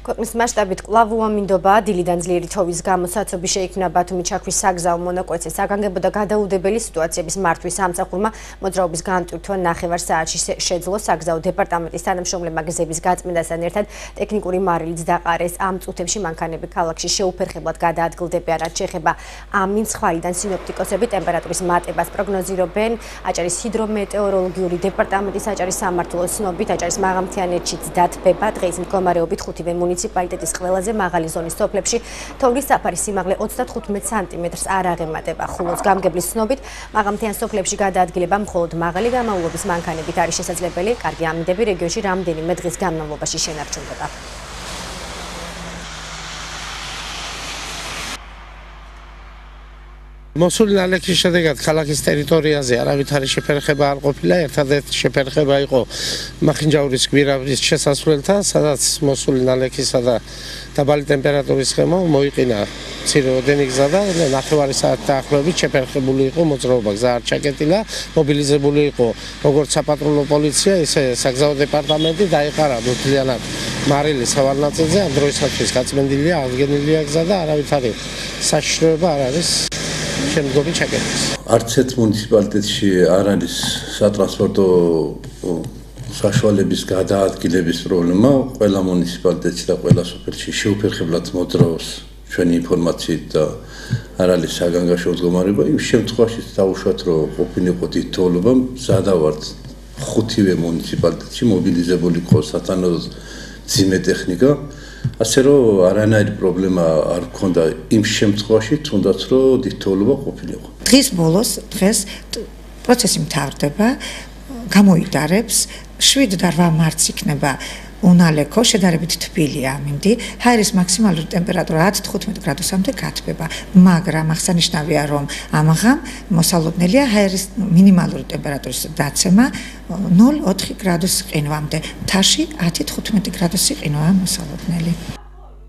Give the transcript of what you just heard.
ქვეყნის მასშტაბით კვლავ უამინდობაა დილიდან ძლიერი თოვის გამო საცობი შეიქმნა ბათუმის ჩაქვის საგზაო მონაკვეთზე. საგანგებო და გადაუდებელი სიტუაციების მართვის სამსახურმა მოძრაობის განტვირთვა 9 საათში შეძლო. საგზაო დეპარტამენტის თანამშრომლებმა გზების გაწმენდასთან ერთად ტექნიკური მარილიც დაყარეს. ამ წუთებში მანქანები ქალაქში შეუფერხებლად გადაადგილდებიან, რაც შეეხება ამინს ხვარიდან სინოპტიკოსები ტემპერატურის მატებას პროგნოზირებენ. აჭარის ჰიდრომეტეოროლოგიური დეპარტამენტის აჭარის სამმართველოს ცნობით აჭარის მაღალმთიანეთშიც დათბება. დღეს მდგომარეობით 5 მუნიციპალიტეტის ყველაზე მაღალი ზონის სოფლებში თოვლის საფარის სიმაღლე 35 სანტიმეტრს არ აღემატება. ხულოს გამგებლის ცნობით მაღალმთიან სოფლებში გადაადგილება მხოლოდ მაღალი გამავლობის მანქანებით არის შესაძლებელი. კარგი ამინდები რეგიონში რამდენიმე დღის განმავლობაში შენარჩუნდება. მოსული ნალექის შედეგად ქალაქის ტერიტორიაზე არავითარი შეფერხება არ ყოფილა. ერთადერთი შეფერხება იყო მახინჯაურის გვირაბის შესასვლელთან, სადაც მოსული ნალექისა და დაბალი ტემპერატურის გამო მოიყინა მცირეოდენი გზა და 9 საათის დაახლოებით შეფერხებული იყო მოძრაობა. გზა არ ჩაკეტილა, მობილიზებული იყო როგორც საპატრულო პოლიცია, ისე საგზაო დეპარტამენტი. დაიყარა მთლიანად მარილი სავალ ნაწილზე. ამ დროისათვის გაწმენდილია, აღდგენილია გზა და არავითარი საშიშროება არ არის შემდგომი ჩაკეტვის. არც ერთ მუნიციპალიტეტში არ არის სატრანსპორტო საშუალების გადაადგილების პრობლემა. ყველა მუნიციპალიტეტში და ყველა სოფელში შეუფერხებლად მოძრაობს ჩვენი ინფორმაციით და არ არის საგანგაშო მდგომარეობა. იმ შემთხვევაში დავუშვათ, რომ ყოფილიყო დიდ თოვლობა, მზადა ვართ 5 მუნიციპალიტეტში მობილიზებული იყო სათანადო ძიმე ტექნიკა. ასე რომ არანაირი პრობლემა არ მქონდა იმ შემთხვევაში, თუნდაც რომ დიდ თოვლობა ყოფილიყო. დღის ბოლოს პროცესი მთავრდება, გამოიდარებს 7 და 8 მარტს იქნება უნალექო, შედარებით თბილი ამინდი, ჰაერის მაქსიმალური ტემპერატურა 10-15 გრადუსამდე გათბება, მაგრამ აღსანიშნავია, რომ ამაღამ მოსალოდნელია ჰაერის მინიმალური ტემპერატურის დაცემა 0-4 გრადუს ყინვამდე, მთაში 10-15 გრადუსი ყინვაა მოსალოდნელი.